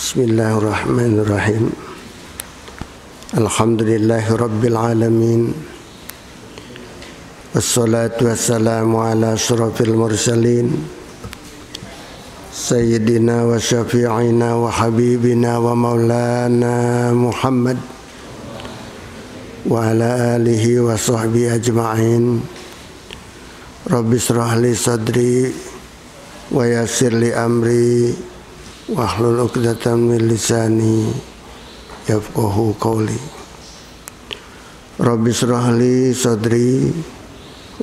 Bismillahirrahmanirrahim. Alhamdulillahi rabbil alamin. Wassalatu wassalamu ala asyrafil mursalin Sayyidina wa syafi'ina wa habibina wa maulana Muhammad wa ala alihi wa sahbihi ajma'in. Rabbi shrah li sadri wa yassir li amri wahlul 'uqdatam min lisani yafqahu qawli. Rabbi shrah li sadri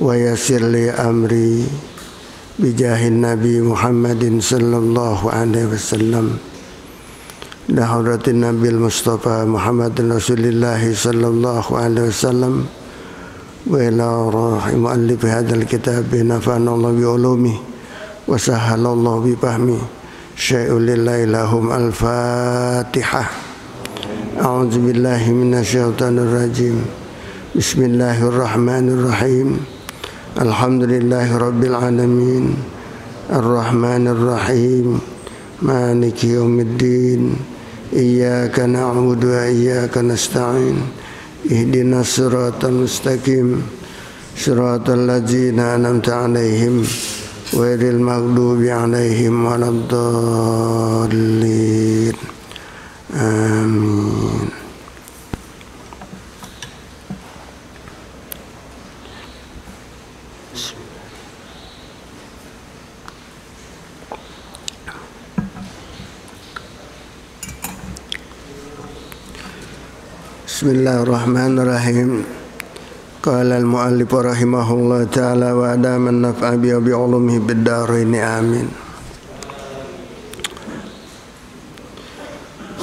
wa yassir li amri bijahin Nabi Muhammadin sallallahu alaihi wasallam. Dahuratin Nabil Mustafa Muhammadin Rasulillah sallallahu alaihi wasallam. Wa ila rahim muallif hadzal kitab nafanallahu bi ulumi wa sahalallahu bi fahmi. Syai'ulillahi lahum al-Fatihah. A'udzu billahi minasyaitonir rajim. Bismillahirrahmanirrahim. Alhamdulillahi rabbil alamin. Ar-Rahmanir Rahim. Maliki yaumiddin. Iyyaka na'budu wa iyyaka nasta'in. Ihdinas siratal mustaqim. Siratal ladzina an'amta 'alaihim ghairil maghdubi 'alaihim waladdallin. Amin. Bismillahirrahmanirrahim. Qala al-mu'allif rahimahullah ta'ala wa adaman naf'a bi ulumihi bid-darain amin.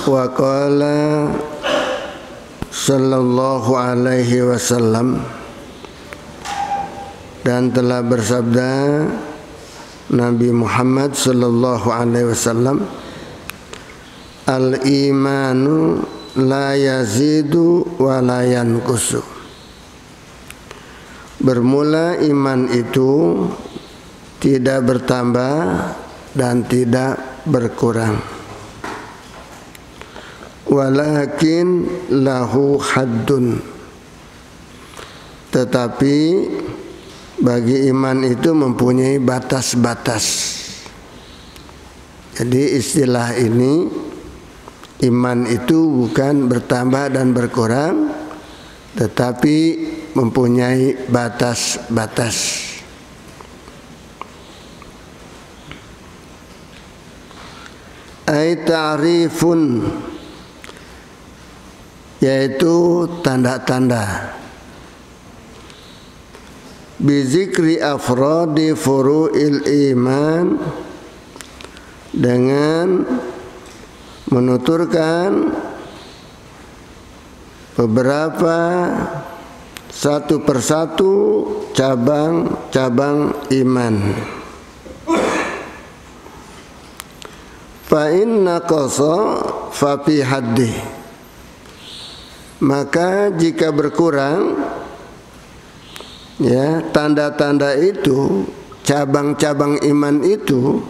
Wa qala sallallahu alaihi wasallam, dan telah bersabda Nabi Muhammad sallallahu alaihi wasallam, al-imanu la yazidu wa la yanqusu. Bermula iman itu tidak bertambah dan tidak berkurang. Walakin lahu haddun. Tetapi bagi iman itu mempunyai batas-batas. Jadi istilah ini, iman itu bukan bertambah dan berkurang, tetapi mempunyai batas-batas. Ai ta'rifun, yaitu tanda-tanda. Bizikri afradi furu'il iman, dengan menuturkan beberapa satu persatu cabang-cabang iman. Fa inna qasa fa fi haddi. Maka jika berkurang, ya, tanda-tanda itu, cabang-cabang iman itu,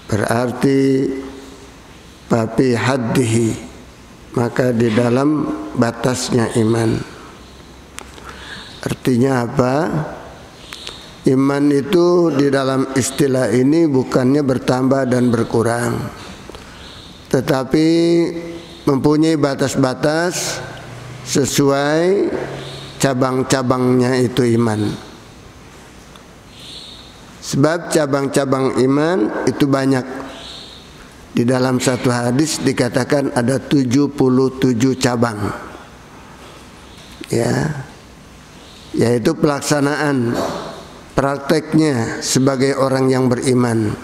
berarti fa fi haddihi, maka di dalam batasnya iman. Artinya apa? Iman itu di dalam istilah ini bukannya bertambah dan berkurang, tetapi mempunyai batas-batas sesuai cabang-cabangnya itu iman. Sebab cabang-cabang iman itu banyak. Di dalam satu hadis dikatakan ada 77 cabang. Ya, yaitu pelaksanaan, prakteknya sebagai orang yang beriman.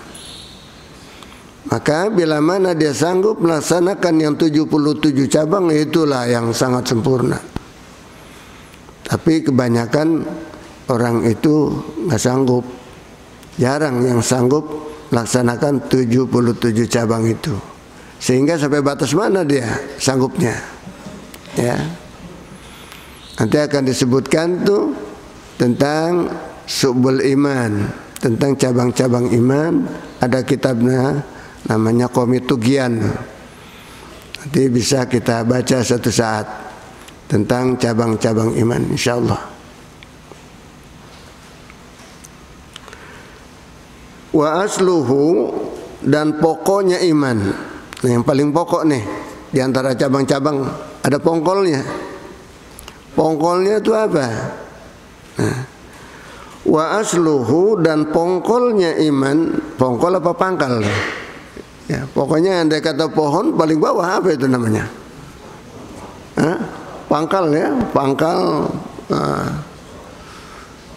Maka bila mana dia sanggup melaksanakan yang 77 cabang, itulah yang sangat sempurna. Tapi kebanyakan orang itu nggak sanggup. Jarang yang sanggup melaksanakan 77 cabang itu. Sehingga sampai batas mana dia sanggupnya, ya. Nanti akan disebutkan tuh tentang subul iman, tentang cabang-cabang iman. Ada kitabnya namanya Qomitugian. Nanti bisa kita baca satu saat tentang cabang-cabang iman, insyaallah. Wa asluhu, dan pokoknya iman. Nah, yang paling pokok nih di antara cabang-cabang ada pongkolnya. Pongkolnya itu apa? Nah, wa asluhu, dan pongkolnya iman. Pongkol apa pangkal? Ya, pokoknya andai kata pohon paling bawah apa itu namanya? Hah? Pangkal ya, pangkal.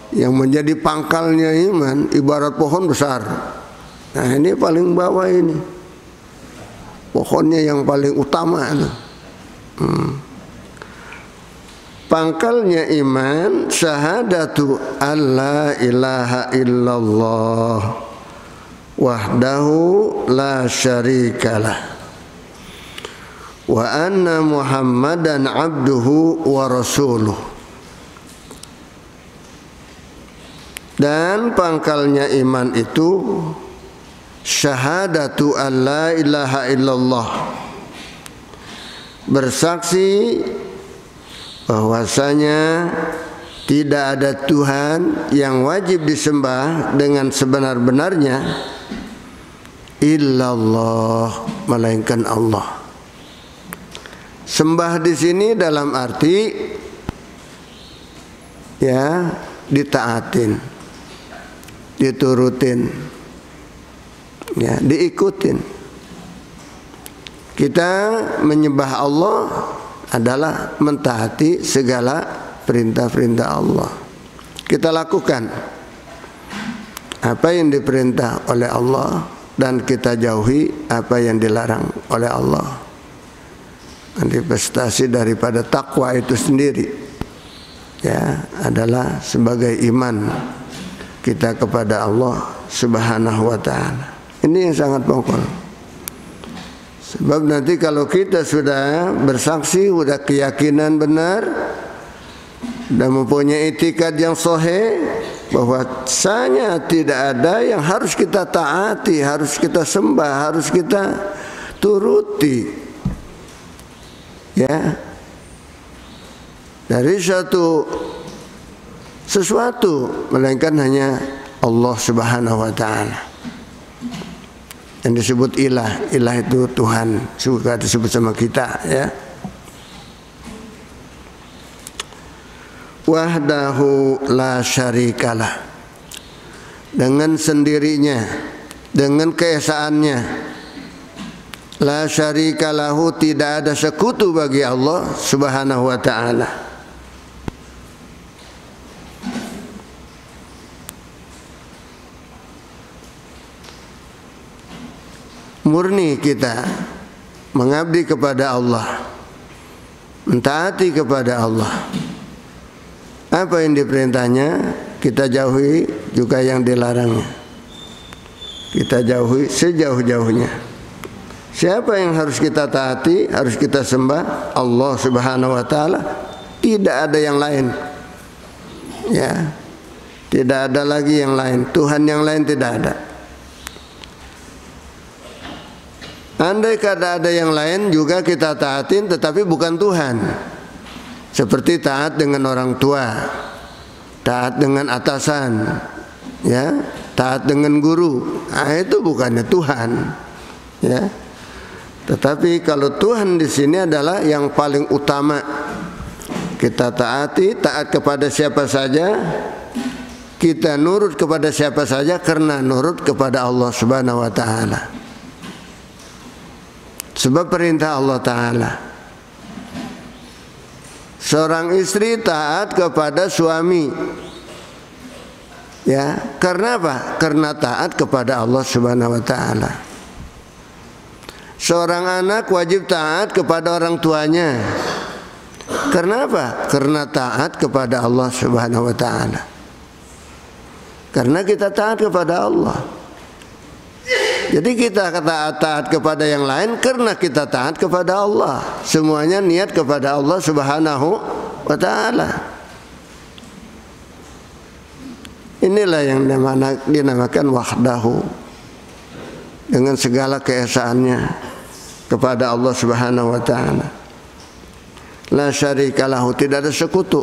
Yang menjadi pangkalnya iman ibarat pohon besar. Nah, ini paling bawah ini. Pohonnya yang paling utama itu. Pangkalnya iman syahadatu alla ilaha illallah wahdahu la syarikalah wa anna muhammadan abduhu wa rasuluh. Dan pangkalnya iman itu syahadatu alla ilaha illallah, bersaksi bahwasanya tidak ada Tuhan yang wajib disembah dengan sebenar-benarnya illallah, melainkan Allah. Sembah di sini dalam arti ya ditaatin, diturutin, ya diikutin. Kita menyembah Allah adalah mentaati segala perintah-perintah Allah. Kita lakukan apa yang diperintah oleh Allah dan kita jauhi apa yang dilarang oleh Allah. Manifestasi daripada takwa itu sendiri ya adalah sebagai iman kita kepada Allah Subhanahu wa ta'ala. Ini yang sangat pokok. Sebab nanti kalau kita sudah bersaksi, sudah keyakinan benar dan mempunyai itikad yang sahih bahwasanya tidak ada yang harus kita taati, harus kita sembah, harus kita turuti, ya, dari sesuatu melainkan hanya Allah Subhanahu wa ta'ala. Yang disebut ilah, ilah itu Tuhan, suka disebut sama kita, ya. Wahdahu la syarikalah, dengan sendirinya, dengan keesaannya. La syarikalahu, tidak ada sekutu bagi Allah Subhanahu wa ta'ala. Murni kita mengabdi kepada Allah, mentaati kepada Allah. Apa yang diperintahnya kita jauhi, juga yang dilarangnya kita jauhi sejauh-jauhnya. Siapa yang harus kita taati, harus kita sembah? Allah Subhanahu wa ta'ala. Tidak ada yang lain, ya, tidak ada lagi yang lain. Tuhan yang lain tidak ada. Andai kata ada yang lain juga kita taatin, tetapi bukan Tuhan. Seperti taat dengan orang tua, taat dengan atasan, ya, taat dengan guru. Nah, itu bukannya Tuhan, ya. Tetapi kalau Tuhan di sini adalah yang paling utama. Kita taati, taat kepada siapa saja, kita nurut kepada siapa saja karena nurut kepada Allah Subhanahu wa ta'ala. Sebab perintah Allah Ta'ala. Seorang istri taat kepada suami, ya, karena apa? Karena taat kepada Allah Subhanahu wa ta'ala. Seorang anak wajib taat kepada orang tuanya. Karena apa? Karena taat kepada Allah Subhanahu wa ta'ala. Karena kita taat kepada Allah. Jadi kita taat kepada yang lain karena kita taat kepada Allah. Semuanya niat kepada Allah Subhanahu wa ta'ala. Inilah yang dinamakan wahdahu, dengan segala keesaannya, kepada Allah Subhanahu wa taala. La syarika lahu, tidak ada sekutu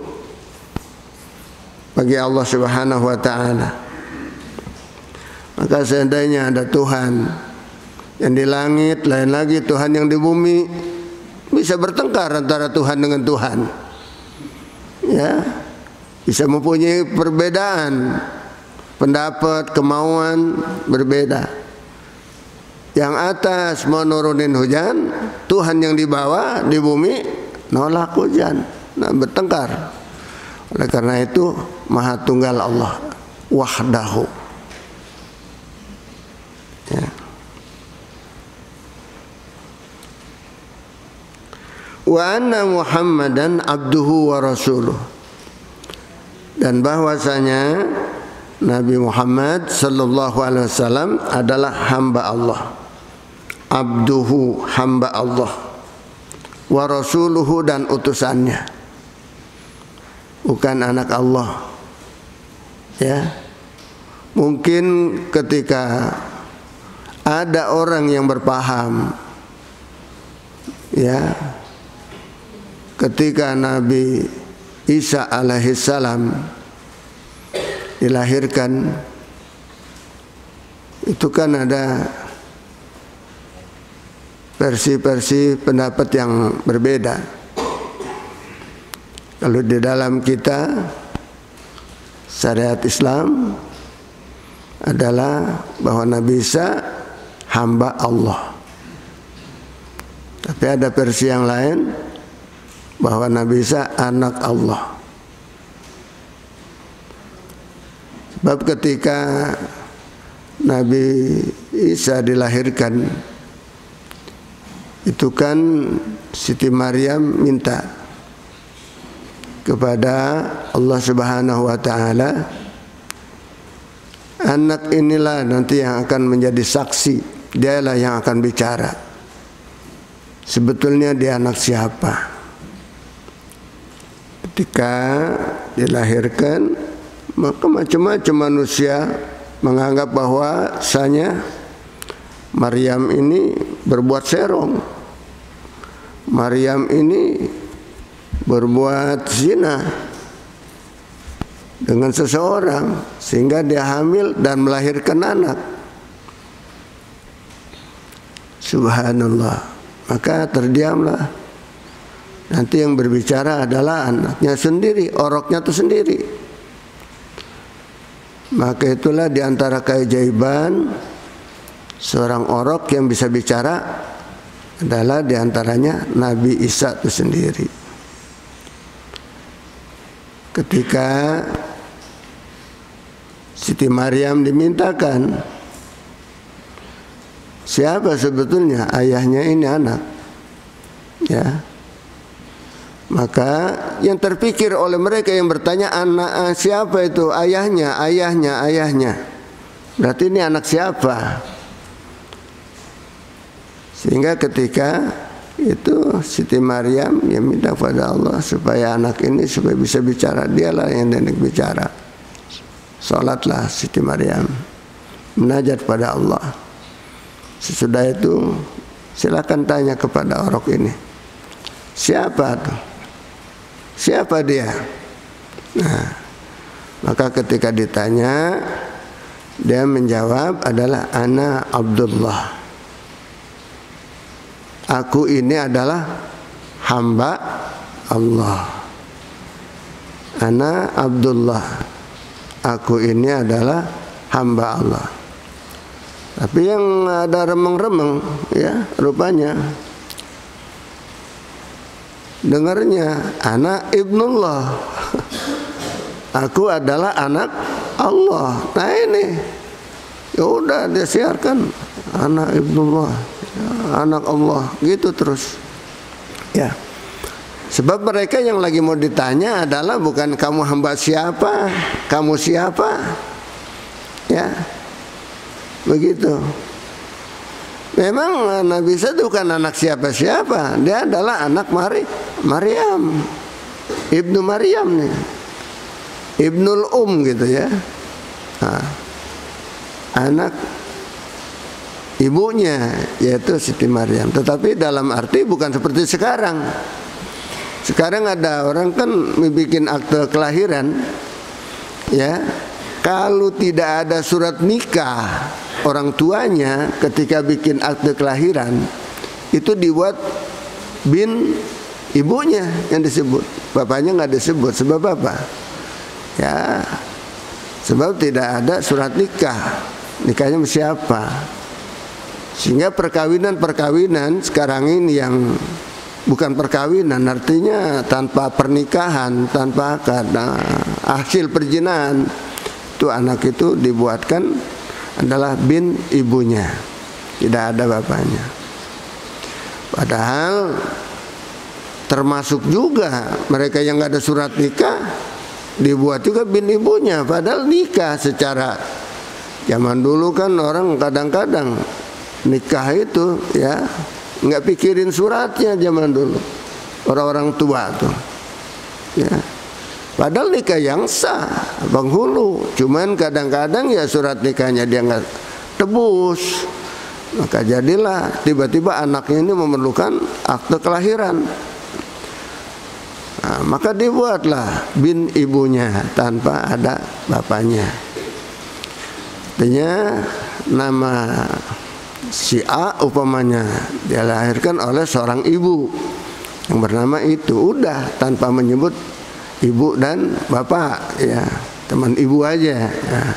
bagi Allah Subhanahu wa taala. Maka seandainya ada Tuhan yang di langit, lain lagi Tuhan yang di bumi, bisa bertengkar antara Tuhan dengan Tuhan. Ya, bisa mempunyai perbedaan pendapat, kemauan berbeda. Yang atas mau nurunin hujan, Tuhan yang di bawah di bumi nolak hujan, nah bertengkar. Oleh karena itu Maha Tunggal Allah wahdahu. Ya. Wa anna Muhammadan abduhu wa rasuluh, dan bahwasanya Nabi Muhammad sallallahu alaihi wasallam adalah hamba Allah, abduhu, hamba Allah, wa rasuluhu, dan utusannya, bukan anak Allah. Ya, mungkin ketika ada orang yang berpaham, ya, ketika Nabi Isa alaihissalam dilahirkan, itu kan ada versi-versi pendapat yang berbeda. Kalau di dalam kita syariat Islam adalah bahwa Nabi Isa hamba Allah. Tapi ada versi yang lain bahwa Nabi Isa anak Allah. Sebab ketika Nabi Isa dilahirkan, itu kan Siti Maryam minta kepada Allah Subhanahu wa taala, anak inilah nanti yang akan menjadi saksi, dialah yang akan bicara. Sebetulnya dia anak siapa? Ketika dilahirkan, maka macam-macam manusia menganggap bahwasanya Maryam ini berbuat serong, Maryam ini berbuat zina dengan seseorang sehingga dia hamil dan melahirkan anak. Subhanallah. Maka terdiamlah. Nanti yang berbicara adalah anaknya sendiri, oroknya itu sendiri. Maka itulah diantara keajaiban seorang orok yang bisa bicara adalah diantaranya Nabi Isa itu sendiri. Ketika Siti Maryam dimintakan, siapa sebetulnya ayahnya ini anak, ya, maka yang terpikir oleh mereka yang bertanya, anak siapa itu? Ayahnya, ayahnya, ayahnya. Berarti ini anak siapa? Sehingga ketika itu Siti Maryam yang minta pada Allah supaya anak ini supaya bisa bicara, dialah yang hendak bicara. Salatlah Siti Maryam, munajat pada Allah. Sesudah itu silakan tanya kepada orok ini, siapa tuh? Siapa dia? Nah, maka ketika ditanya, dia menjawab adalah ana Abdullah. Aku ini adalah hamba Allah. Ana Abdullah. Aku ini adalah hamba Allah. Tapi yang ada remeng-remeng, ya, rupanya dengarnya anak ibnullah. Aku adalah anak Allah. Nah ini, ya udah dia siarkan anak ibnullah, anak Allah, gitu terus. Ya. Sebab mereka yang lagi mau ditanya adalah bukan kamu hamba siapa, kamu siapa. Ya. Begitu. Memang Nabi Isa itu bukan anak siapa-siapa. Dia adalah anak Maryam, ibnu Maryam nih, ibnul gitu ya. Nah, anak ibunya, yaitu Siti Maryam. Tetapi dalam arti bukan seperti sekarang. Sekarang ada orang kan bikin akte kelahiran, ya, kalau tidak ada surat nikah orang tuanya ketika bikin akte kelahiran, itu dibuat bin ibunya yang disebut, bapaknya nggak disebut. Sebab apa? Ya, sebab tidak ada surat nikah. Nikahnya sama siapa? Sehingga perkawinan sekarang ini yang bukan perkawinan, artinya tanpa pernikahan, tanpa akad, hasil perjinahan, itu anak itu dibuatkan adalah bin ibunya, tidak ada bapaknya. Padahal termasuk juga mereka yang nggak ada surat nikah dibuat juga bin ibunya, padahal nikah secara zaman dulu kan orang kadang-kadang nikah itu ya nggak pikirin suratnya zaman dulu orang-orang tua tuh, ya. Padahal nikah yang sah penghulu, cuman kadang-kadang ya surat nikahnya dia nggak tebus, maka jadilah tiba-tiba anaknya ini memerlukan akte kelahiran. Nah, maka dibuatlah bin ibunya tanpa ada bapaknya. Artinya nama si A umpamanya dia lahirkan oleh seorang ibu yang bernama itu, udah tanpa menyebut ibu dan bapak, ya, teman ibu aja. Nah,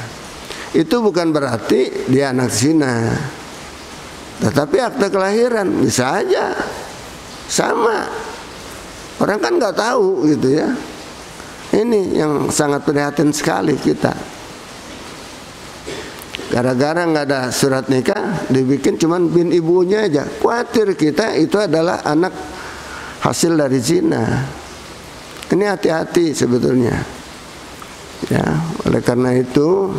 itu bukan berarti dia anak zina, tetapi akte kelahiran bisa aja sama. Orang kan nggak tahu gitu ya. Ini yang sangat prihatin sekali kita. Gara-gara nggak ada surat nikah, dibikin cuman bin ibunya aja. Khawatir kita itu adalah anak hasil dari zina. Ini hati-hati sebetulnya. Ya, oleh karena itu,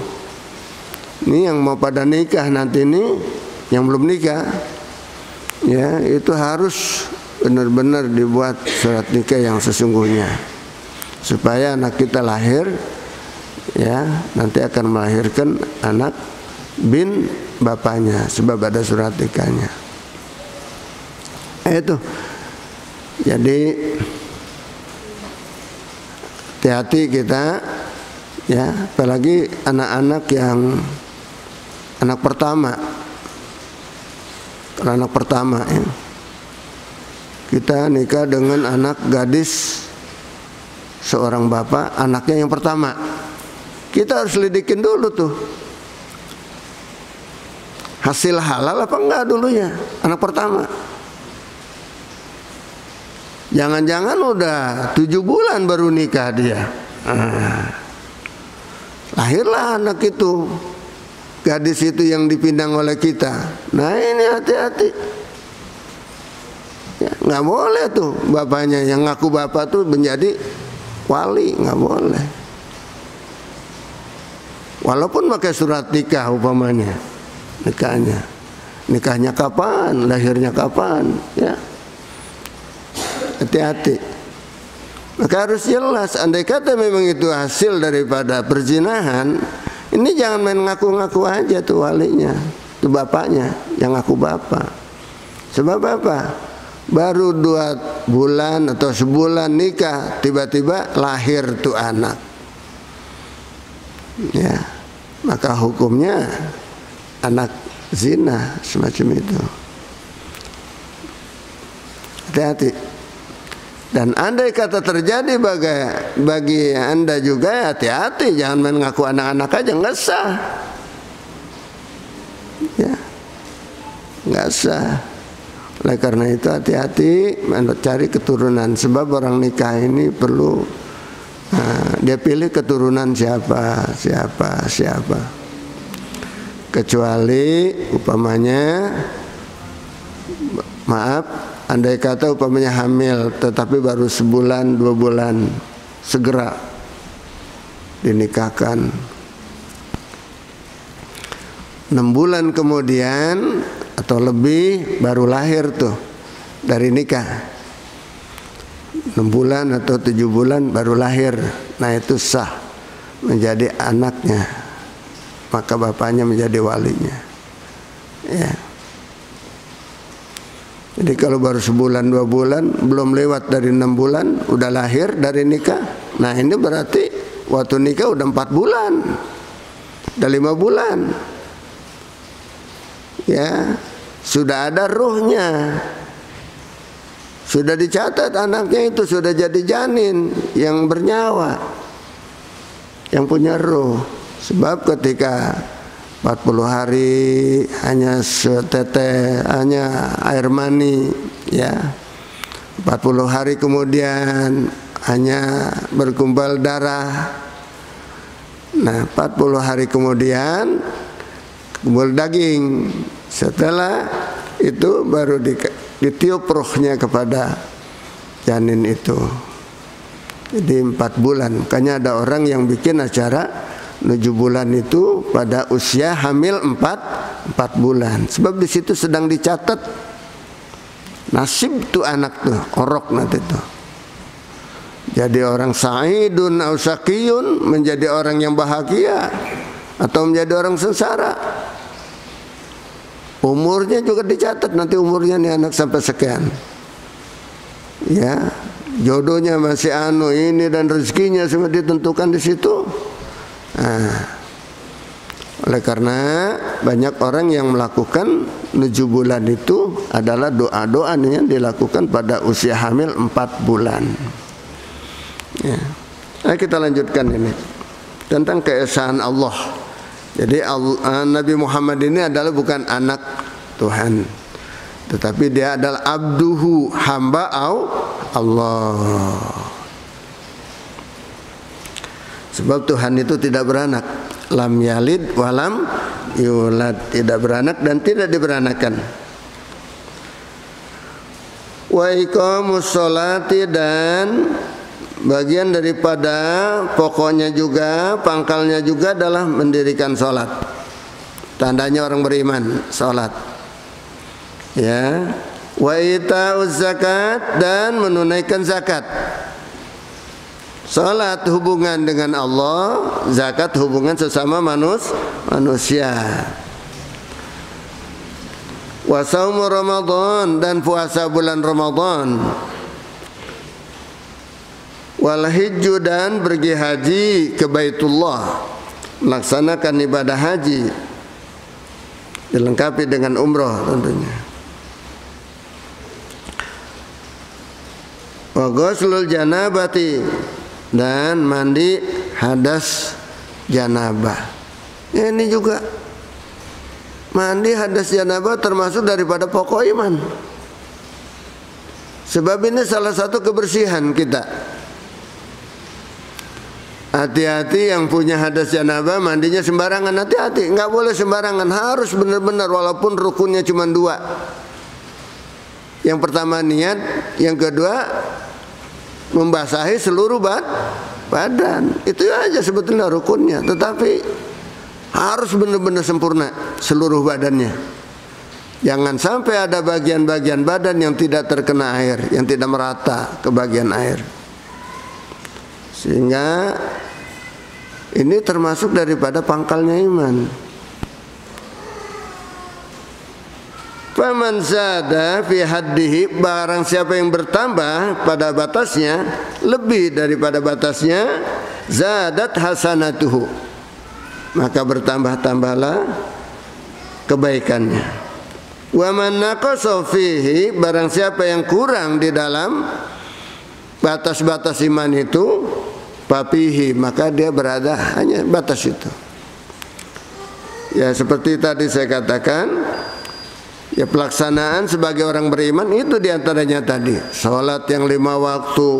ini yang mau pada nikah nanti ini, yang belum nikah, ya itu harus benar-benar dibuat surat nikah yang sesungguhnya, supaya anak kita lahir, ya nanti akan melahirkan anak bin bapaknya, sebab ada surat nikahnya. Itu jadi hati-hati kita, ya, apalagi anak-anak yang anak pertama. Kalau anak pertama, ya, kita nikah dengan anak gadis seorang bapak, anaknya yang pertama, kita harus lidikin dulu tuh hasil halal apa enggak dulunya anak pertama. Jangan-jangan udah 7 bulan baru nikah dia, lahirlah anak itu, gadis itu yang dipindang oleh kita. Nah ini hati-hati, ya, nggak boleh tuh bapaknya yang ngaku bapak tuh menjadi wali, nggak boleh. Walaupun pakai surat nikah umpamanya, nikahnya kapan, lahirnya kapan, ya. Hati-hati. Maka harus jelas, andai kata memang itu hasil daripada perzinahan, ini jangan main ngaku-ngaku aja tuh walinya, tuh bapaknya yang ngaku bapak. Sebab apa? Baru 2 bulan atau sebulan nikah, tiba-tiba lahir tuh anak, ya, maka hukumnya anak zina semacam itu. Hati-hati. Dan andai kata terjadi bagi Anda juga, hati-hati, jangan main ngaku anak-anak aja, nggak sah, ya, nggak sah. Oleh karena itu hati-hati mencari keturunan, sebab orang nikah ini perlu dia pilih keturunan siapa. Kecuali umpamanya, maaf, andai kata umpamanya hamil tetapi baru sebulan 2 bulan, segera dinikahkan. 6 bulan kemudian atau lebih baru lahir tuh dari nikah. 6 bulan atau 7 bulan baru lahir. Nah itu sah menjadi anaknya, maka bapaknya menjadi walinya, ya. Jadi kalau baru sebulan 2 bulan, belum lewat dari 6 bulan, udah lahir dari nikah. Nah ini berarti waktu nikah udah 4 bulan, udah 5 bulan. Ya, sudah ada ruhnya, sudah dicatat anaknya itu sudah jadi janin yang bernyawa, yang punya ruh. Sebab ketika 40 hari hanya setetes, hanya air mani, ya. 40 hari kemudian hanya berkumpul darah. Nah, 40 hari kemudian kumpul daging. Setelah itu baru ditiup ruhnya kepada janin itu. Jadi 4 bulan. Makanya ada orang yang bikin acara 7 bulan itu pada usia hamil 4 bulan. Sebab di situ sedang dicatat nasib tuh anak tuh, orok nanti tuh. Jadi orang sa'idun au syaqiyun, menjadi orang yang bahagia atau menjadi orang sengsara. Umurnya juga dicatat, nanti umurnya nih anak sampai sekian. Ya, jodohnya masih ini dan rezekinya semua ditentukan di situ. Nah, oleh karena banyak orang yang melakukan 7 bulan itu adalah doa-doa yang dilakukan pada usia hamil 4 bulan. Ya. Nah, kita lanjutkan ini tentang keesaan Allah. Jadi Nabi Muhammad ini adalah bukan anak Tuhan, tetapi dia adalah abduhu, hamba Allah. Sebab Tuhan itu tidak beranak, lam yalid walam yulad, tidak beranak dan tidak diberanakan. Wa iqamus sholati, dan bagian daripada pokoknya juga, pangkalnya juga adalah mendirikan sholat. Tandanya orang beriman, sholat. Ya. Wa ita'uz zakat, dan menunaikan zakat. Salat hubungan dengan Allah, zakat hubungan sesama manusia. Wa saumu Ramadan, dan puasa bulan Ramadan. Wal hijju, dan pergi haji ke Baitullah, melaksanakan ibadah haji, dilengkapi dengan umrah tentunya. Wa ghuslul janabati, dan mandi hadas janabah. Ya, ini juga mandi hadas janabah termasuk daripada pokok iman. Sebab ini salah satu kebersihan kita. Hati-hati yang punya hadas janabah, mandinya sembarangan. Hati-hati, nggak boleh sembarangan, harus benar-benar, walaupun rukunnya cuma 2. Yang pertama niat, yang kedua membasahi seluruh badan. Itu aja sebetulnya rukunnya, tetapi harus benar-benar sempurna seluruh badannya. Jangan sampai ada bagian-bagian badan yang tidak terkena air, yang tidak merata ke bagian air. Sehingga ini termasuk daripada pangkalnya iman. Faman zada fi haddihi, barang siapa yang bertambah pada batasnya, lebih daripada batasnya, zadat hasanatuhu, maka bertambah-tambahlah kebaikannya. Wa man naqasa fihi, barang siapa yang kurang di dalam batas-batas iman itu, papihi, maka dia berada hanya batas itu. Ya, seperti tadi saya katakan, ya, pelaksanaan sebagai orang beriman itu diantaranya tadi sholat yang 5 waktu,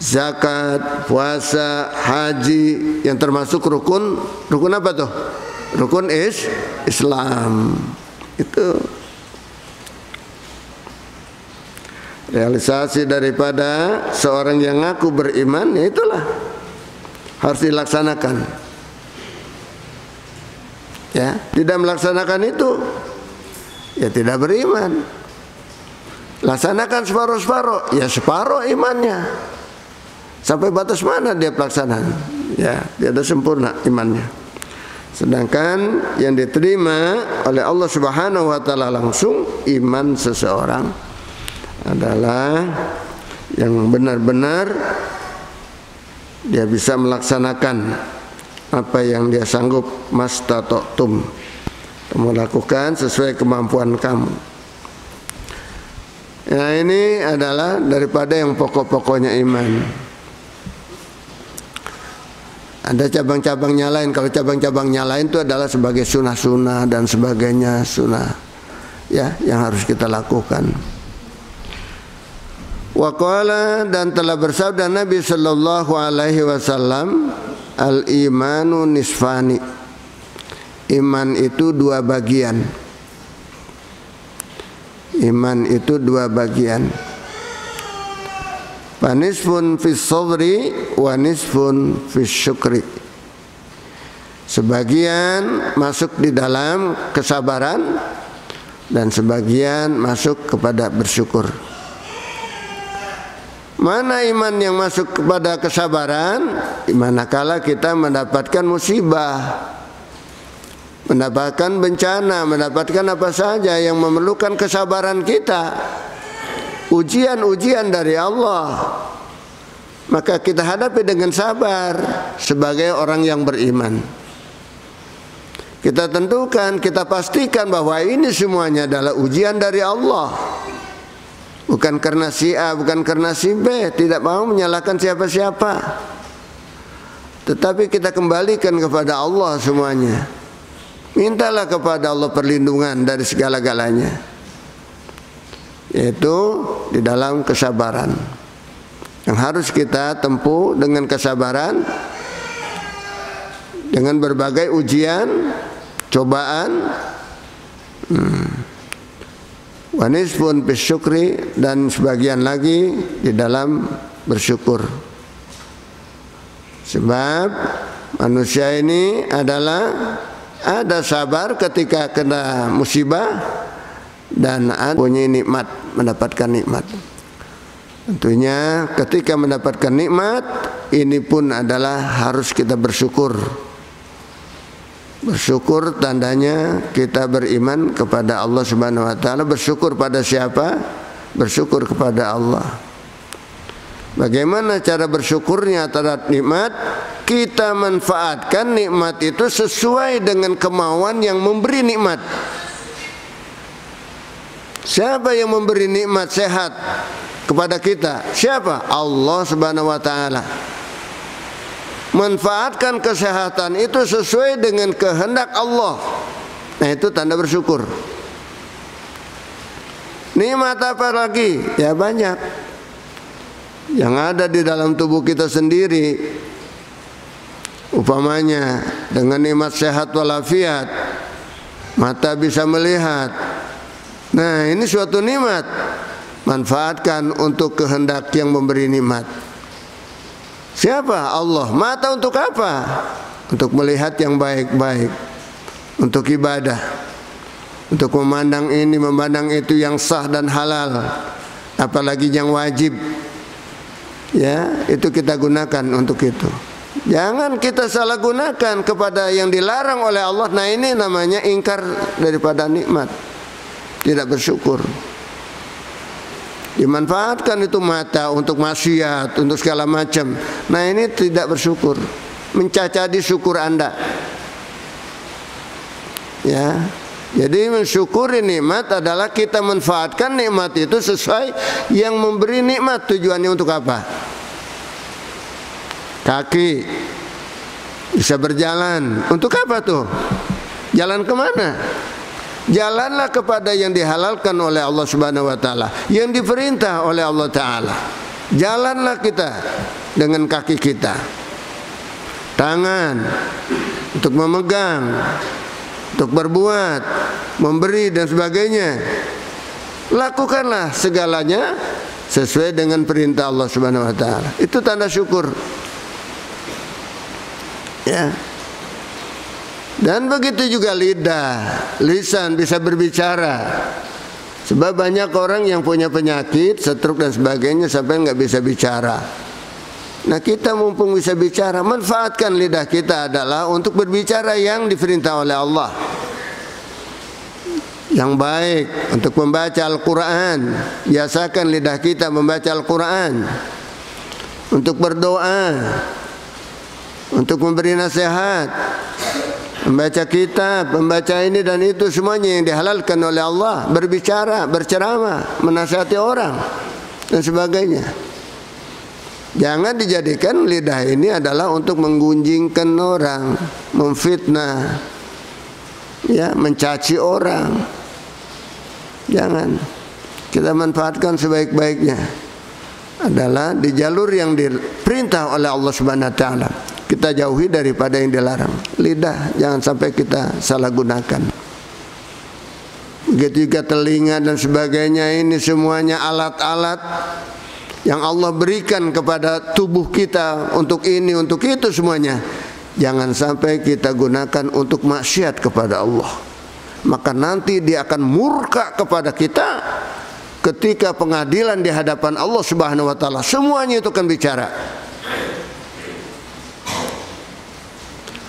zakat, puasa, haji, yang termasuk rukun apa tuh? Rukun Islam. Itu realisasi daripada seorang yang ngaku beriman, ya itulah harus dilaksanakan. Ya, tidak melaksanakan itu, ya tidak beriman. Laksanakan separuh-separuh, ya separuh imannya. Sampai batas mana dia pelaksanaan? Ya, dia ada sempurna imannya. Sedangkan yang diterima oleh Allah Subhanahu wa taala langsung iman seseorang adalah yang benar-benar dia bisa melaksanakan apa yang dia sanggup. Mastata'tum, kamu lakukan sesuai kemampuan kamu. Ya, ini adalah daripada yang pokok-pokoknya iman. Ada cabang-cabangnya lain. Kalau cabang-cabangnya lain itu adalah sebagai sunnah-sunnah dan sebagainya, sunnah ya yang harus kita lakukan. Wa qala, dan telah bersabda Nabi sallallahu alaihi wasallam, al-imanu nisfani, iman itu dua bagian. Iman itu dua bagian. Fanisfun fis sabri wa nisfun fis syukri. Sebagian masuk di dalam kesabaran dan sebagian masuk kepada bersyukur. Mana iman yang masuk kepada kesabaran? Manakala kita mendapatkan musibah, mendapatkan bencana, mendapatkan apa saja yang memerlukan kesabaran kita, ujian-ujian dari Allah, maka kita hadapi dengan sabar sebagai orang yang beriman. Kita tentukan, kita pastikan bahwa ini semuanya adalah ujian dari Allah, bukan karena si A, bukan karena si B. Tidak mau menyalahkan siapa-siapa, tetapi kita kembalikan kepada Allah semuanya. Mintalah kepada Allah perlindungan dari segala-galanya, yaitu di dalam kesabaran yang harus kita tempuh dengan kesabaran, dengan berbagai ujian, cobaan. Wa nisfun bis syukri, dan sebagian lagi di dalam bersyukur. Sebab manusia ini adalah ada sabar ketika kena musibah dan ada punya nikmat, mendapatkan nikmat. Tentunya ketika mendapatkan nikmat ini pun adalah harus kita bersyukur. Bersyukur tandanya kita beriman kepada Allah Subhanahu wa taala. Bersyukur pada siapa? Bersyukur kepada Allah. Bagaimana cara bersyukurnya terhadap nikmat? Kita manfaatkan nikmat itu sesuai dengan kemauan yang memberi nikmat. Siapa yang memberi nikmat sehat kepada kita? Siapa? Allah Subhanahu wa taala. Manfaatkan kesehatan itu sesuai dengan kehendak Allah. Nah, itu tanda bersyukur. Nikmat apa lagi? Ya banyak yang ada di dalam tubuh kita sendiri. Umpamanya dengan nikmat sehat walafiat, mata bisa melihat. Nah, ini suatu nikmat. Manfaatkan untuk kehendak yang memberi nikmat. Siapa? Allah. Mata untuk apa? Untuk melihat yang baik-baik, untuk ibadah, untuk memandang ini, memandang itu yang sah dan halal, apalagi yang wajib. Ya, itu kita gunakan untuk itu. Jangan kita salah gunakan kepada yang dilarang oleh Allah. Nah, ini namanya ingkar daripada nikmat, tidak bersyukur. Dimanfaatkan itu mata untuk maksiat, untuk segala macam. Nah, ini tidak bersyukur, mencacadi syukur Anda. Ya, jadi mensyukuri nikmat adalah kita manfaatkan nikmat itu sesuai yang memberi nikmat. Tujuannya untuk apa? Kaki bisa berjalan. Untuk apa tuh? Jalan kemana? Jalanlah kepada yang dihalalkan oleh Allah Subhanahu wa taala, yang diperintah oleh Allah taala. Jalanlah kita dengan kaki kita. Tangan untuk memegang, untuk berbuat, memberi dan sebagainya. Lakukanlah segalanya sesuai dengan perintah Allah Subhanahu wa taala. Itu tanda syukur. Ya. Dan begitu juga lidah, lisan bisa berbicara. Sebab banyak orang yang punya penyakit, stroke dan sebagainya sampai nggak bisa bicara. Nah, kita mumpung bisa bicara, manfaatkan lidah kita adalah untuk berbicara yang diperintah oleh Allah. yang baik, untuk membaca Al-Quran. Biasakan lidah kita membaca Al-Quran, untuk berdoa, untuk memberi nasihat, membaca kitab, membaca ini dan itu, semuanya yang dihalalkan oleh Allah. Berbicara, berceramah, menasihati orang dan sebagainya. Jangan dijadikan lidah ini adalah untuk menggunjingkan orang, memfitnah, ya, mencaci orang. Jangan. Kita manfaatkan sebaik-baiknya adalah di jalur yang diperintah oleh Allah Subhanahu wa taala. Kita jauhi daripada yang dilarang. Lidah jangan sampai kita salah gunakan. Begitu juga telinga dan sebagainya, ini semuanya alat-alat yang Allah berikan kepada tubuh kita untuk ini, untuk itu semuanya. Jangan sampai kita gunakan untuk maksiat kepada Allah. Maka nanti Dia akan murka kepada kita ketika pengadilan di hadapan Allah Subhanahu wa taala. Semuanya itu akan bicara.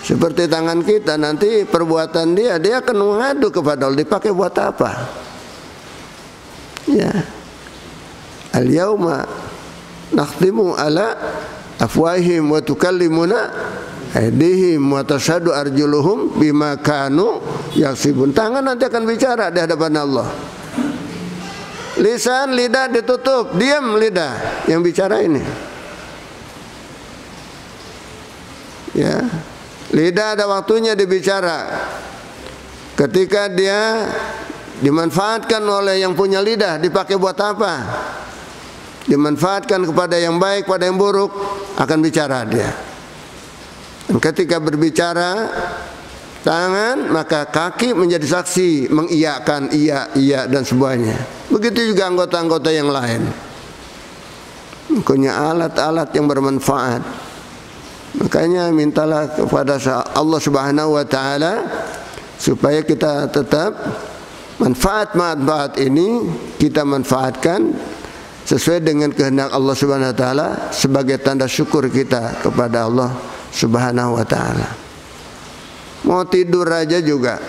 Seperti tangan kita, nanti perbuatan dia akan mengadu kepada Allah. Dipakai buat apa? Ya. Al-yauma nakhtimu ala afwahihim wa tukallimuna aydihim wa tashhadu arjuluhum bima kanu yaksibun. Tangan nanti akan bicara di hadapan Allah. Lisan, lidah ditutup, diam lidah yang bicara ini. Ya. Lidah ada waktunya dibicara. Ketika dia dimanfaatkan oleh yang punya lidah, dipakai buat apa? Dimanfaatkan kepada yang baik, pada yang buruk, akan bicara dia. Dan ketika berbicara tangan, maka kaki menjadi saksi, mengiyakan, iya, iya dan semuanya. Begitu juga anggota-anggota yang lain. Punya alat-alat yang bermanfaat. Makanya mintalah kepada Allah Subhanahu wa taala supaya kita tetap manfaat ini kita manfaatkan sesuai dengan kehendak Allah Subhanahu wa taala sebagai tanda syukur kita kepada Allah Subhanahu wa taala. Mau tidur aja juga.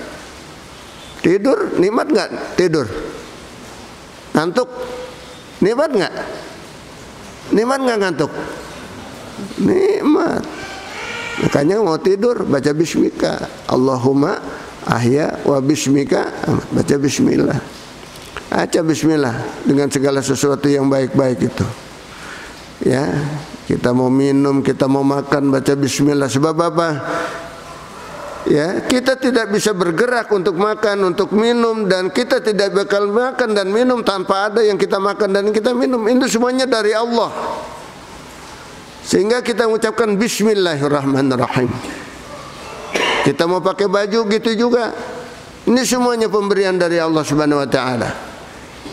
Tidur nikmat enggak? Tidur. Ngantuk? Nikmat enggak? Nikmat enggak ngantuk? Nikmat. Makanya mau tidur baca bismika. Allahumma ahya wa bismika. Baca bismillah. Baca bismillah dengan segala sesuatu yang baik-baik itu. Ya, kita mau minum, kita mau makan, baca bismillah. Sebab apa? Ya, kita tidak bisa bergerak untuk makan, untuk minum, dan kita tidak bakal makan dan minum tanpa ada yang kita makan dan kita minum. Itu semuanya dari Allah. Sehingga kita mengucapkan bismillahirrahmanirrahim. Kita mau pakai baju gitu juga. Ini semuanya pemberian dari Allah Subhanahu wa taala.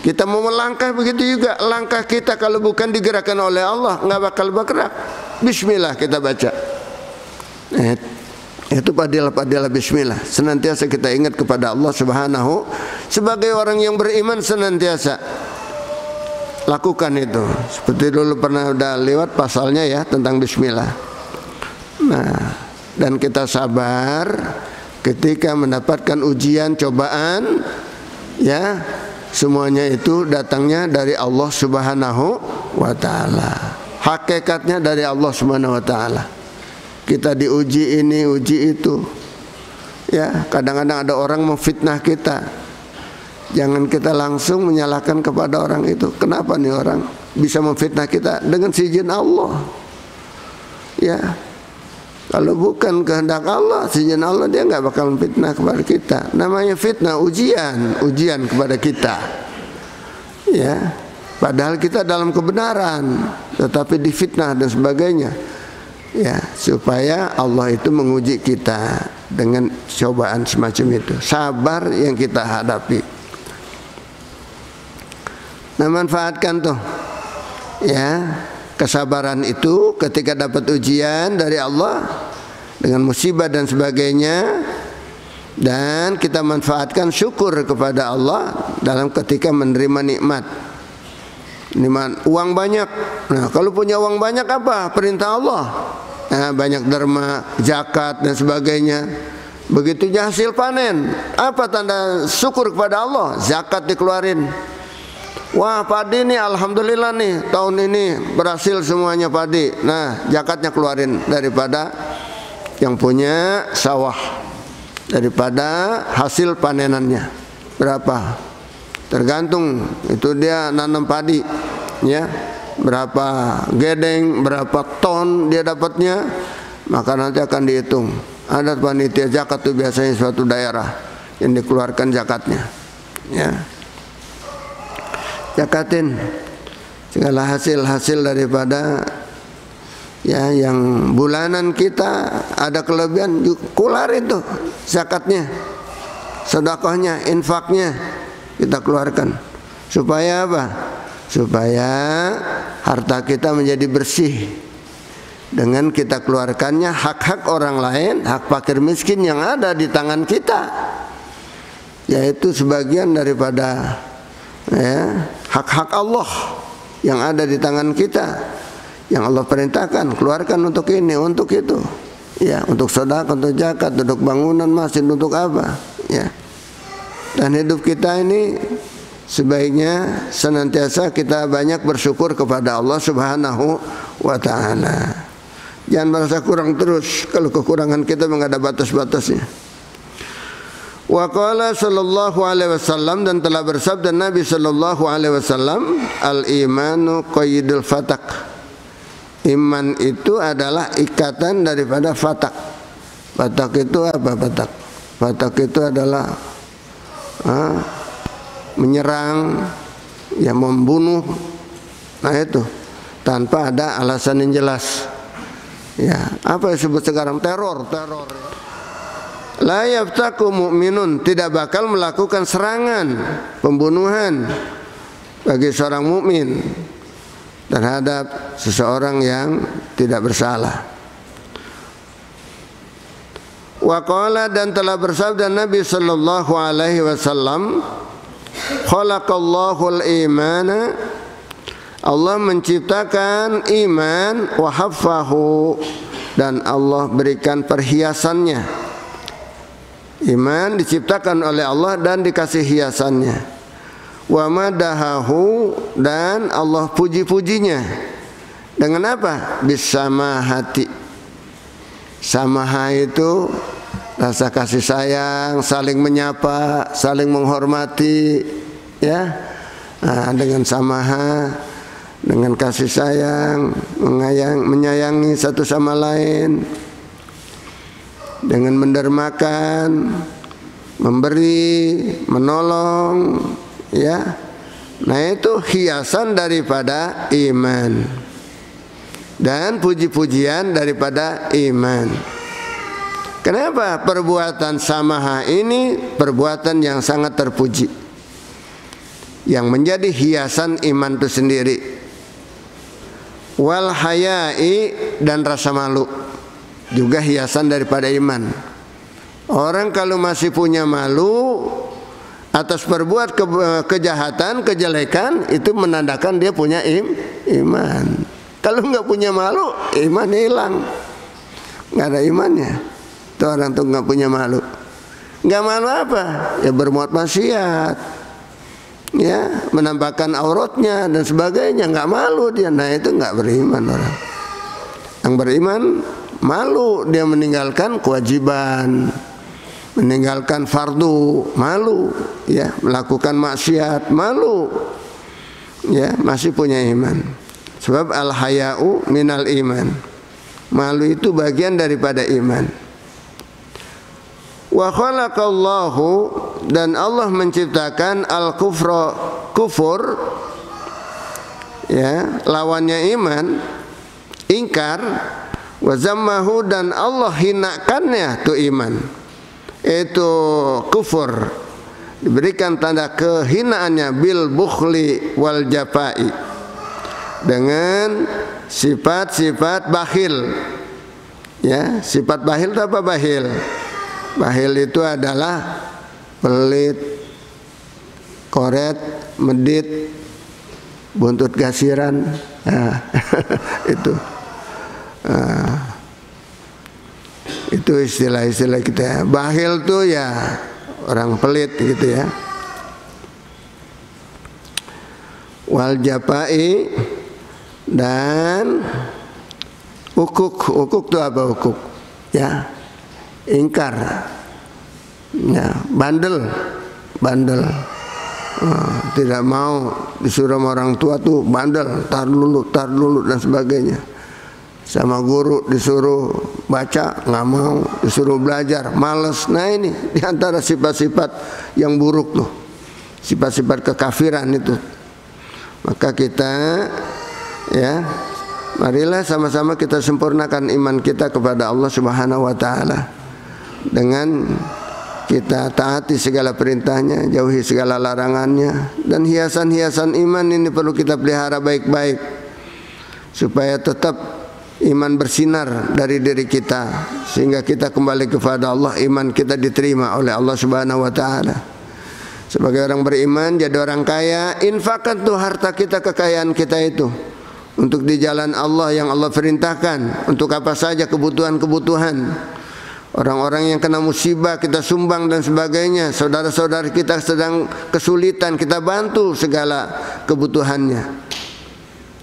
Kita mau melangkah begitu juga. Langkah kita kalau bukan digerakkan oleh Allah nggak bakal bergerak. Bismillah kita baca. Itu padilah bismillah. Senantiasa kita ingat kepada Allah Subhanahu. Sebagai orang yang beriman senantiasa lakukan itu. Seperti dulu pernah udah lewat pasalnya ya tentang bismillah. Nah, dan kita sabar ketika mendapatkan ujian, cobaan, ya, semuanya itu datangnya dari Allah Subhanahu wa taala. Hakikatnya dari Allah Subhanahu wa taala. Kita diuji ini, uji itu. Ya, kadang-kadang ada orang memfitnah kita. Jangan kita langsung menyalahkan kepada orang itu. Kenapa nih orang bisa memfitnah kita? Dengan seizin Allah. Ya, kalau bukan kehendak Allah, seizin Allah, dia nggak bakal memfitnah kepada kita. Namanya fitnah, ujian kepada kita. Ya, padahal kita dalam kebenaran, tetapi difitnah dan sebagainya. Ya, supaya Allah itu menguji kita dengan cobaan semacam itu. Sabar yang kita hadapi. Nah, manfaatkan tuh, ya, kesabaran itu ketika dapat ujian dari Allah dengan musibah dan sebagainya, dan kita manfaatkan syukur kepada Allah dalam ketika menerima nikmat. Nikmat uang banyak. Nah, kalau punya uang banyak apa? Perintah Allah. Nah, banyak derma, zakat dan sebagainya. Begitu hasil panen, apa tanda syukur kepada Allah? Zakat dikeluarin. Wah, padi nih alhamdulillah nih, tahun ini berhasil semuanya padi. Nah, zakatnya keluarin daripada yang punya sawah, daripada hasil panenannya. Berapa? Tergantung itu dia nanam padi, ya. Berapa gedeng, berapa ton dia dapatnya, maka nanti akan dihitung. Ada panitia zakat itu biasanya suatu daerah yang dikeluarkan zakatnya, ya. Zakatin segala hasil daripada ya yang bulanan kita ada kelebihan, keluarin tuh zakatnya, sedekahnya, infaknya kita keluarkan. Supaya apa? Supaya harta kita menjadi bersih dengan kita keluarkannya hak-hak orang lain, hak fakir miskin yang ada di tangan kita, yaitu sebagian daripada ya, hak-hak Allah yang ada di tangan kita, yang Allah perintahkan keluarkan untuk ini, untuk itu, ya, untuk sedekah, untuk zakat, untuk bangunan masjid, untuk apa, ya. Dan hidup kita ini sebaiknya senantiasa kita banyak bersyukur kepada Allah Subhanahu wa ta'ala. Jangan merasa kurang terus. Kalau kekurangan kita enggak ada batas-batasnya. Wa qala sallallahu alaihi wasallam, dan telah bersabda Nabi sallallahu alaihi wasallam, al-imanu qayyidul fatak. Iman itu adalah ikatan daripada fatak. Fatak itu apa fatak? Fatak itu adalah menyerang, ya, membunuh. Nah itu tanpa ada alasan yang jelas. Ya, apa yang disebut sekarang teror. La yaftaku mu'minun, tidak bakal melakukan serangan, pembunuhan bagi seorang mukmin terhadap seseorang yang tidak bersalah. Wa qala, dan telah bersabda Nabi sallallahu alaihi wasallam, khalaqallahu al-imana, Allah menciptakan iman, wa haffahu, dan Allah berikan perhiasannya. Iman diciptakan oleh Allah dan dikasih hiasannya. Wa madahahu, dan Allah puji-pujinya. Dengan apa? Bisamahati. Samaha itu rasa kasih sayang, saling menyapa, saling menghormati, ya. Nah, dengan samaha, dengan kasih sayang, menyayangi satu sama lain, dengan mendermakan, memberi, menolong, ya. Nah, itu hiasan daripada iman dan puji-pujian daripada iman. Kenapa? Perbuatan samaha ini perbuatan yang sangat terpuji, yang menjadi hiasan iman itu sendiri. Wal hayai, dan rasa malu juga hiasan daripada iman. Orang kalau masih punya malu atas perbuat kejahatan, kejelekan, itu menandakan dia punya iman. Kalau nggak punya malu, iman hilang, nggak ada imannya. Itu orang tuh nggak punya malu. Nggak malu apa? Ya berbuat maksiat, ya, menampakkan auratnya dan sebagainya. Nggak malu dia. Nah, itu nggak beriman orang. Yang beriman malu, dia meninggalkan kewajiban, meninggalkan fardu, malu, ya, melakukan maksiat, malu, ya, masih punya iman. Sebab al-haya'u minal iman, malu itu bagian daripada iman. Wa khalaqallahu, dan Allah menciptakan al-kufra, kufur, ya, lawannya iman, ingkar. Wa zammahu, dan Allah hinakannya tu iman, itu kufur, diberikan tanda kehinaannya bil bukhli wal jafai, dengan sifat-sifat bakhil. Ya, sifat bakhil itu apa bakhil? Bakhil itu adalah pelit, koret, medit, buntut gasiran. Nah, itu. Itu istilah-istilah kita. Bakhil tuh ya orang pelit gitu ya. Wal jafai dan ukuk. Ukuk tuh apa ukuk? Ya, ingkar. Ya, bandel. Tidak mau disuruh sama orang tua tuh bandel, tar dulu dan sebagainya. Sama guru disuruh baca nggak mau, disuruh belajar malas. Nah ini diantara sifat-sifat yang buruk tuh, sifat-sifat kekafiran itu. Maka kita ya, marilah sama-sama kita sempurnakan iman kita kepada Allah Subhanahu wa taala dengan kita taati segala perintahnya, jauhi segala larangannya. Dan hiasan-hiasan iman ini perlu kita pelihara baik-baik supaya tetap iman bersinar dari diri kita, sehingga kita kembali kepada Allah, iman kita diterima oleh Allah Subhanahu wa taala. Sebagai orang beriman, jadi orang kaya, infakkan tuh harta kita, kekayaan kita itu untuk di jalan Allah yang Allah perintahkan. Untuk apa saja kebutuhan-kebutuhan. Orang-orang yang kena musibah kita sumbang dan sebagainya. Saudara-saudara kita sedang kesulitan, kita bantu segala kebutuhannya.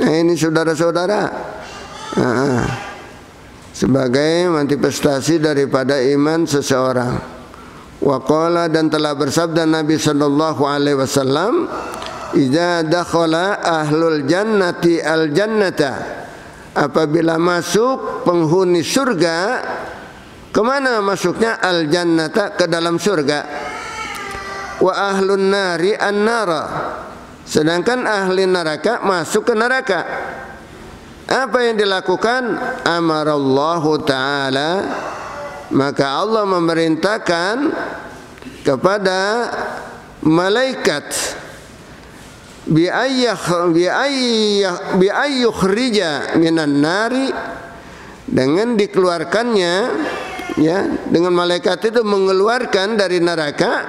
Nah ini saudara-saudara, sebagai manifestasi daripada iman seseorang. Waqala, dan telah bersabda Nabi sallallahu alaihi wasallam, "Idza dakhala ahlul jannati al jannata." Apabila masuk penghuni surga, kemana masuknya? Al jannata, ke dalam surga. Wa ahlun nari an nara, sedangkan ahli neraka masuk ke neraka. Apa yang dilakukan? Amarallahu ta'ala, maka Allah memerintahkan kepada malaikat bi ayyukhrija minan nari, dengan dikeluarkannya, ya, dengan malaikat itu mengeluarkan dari neraka,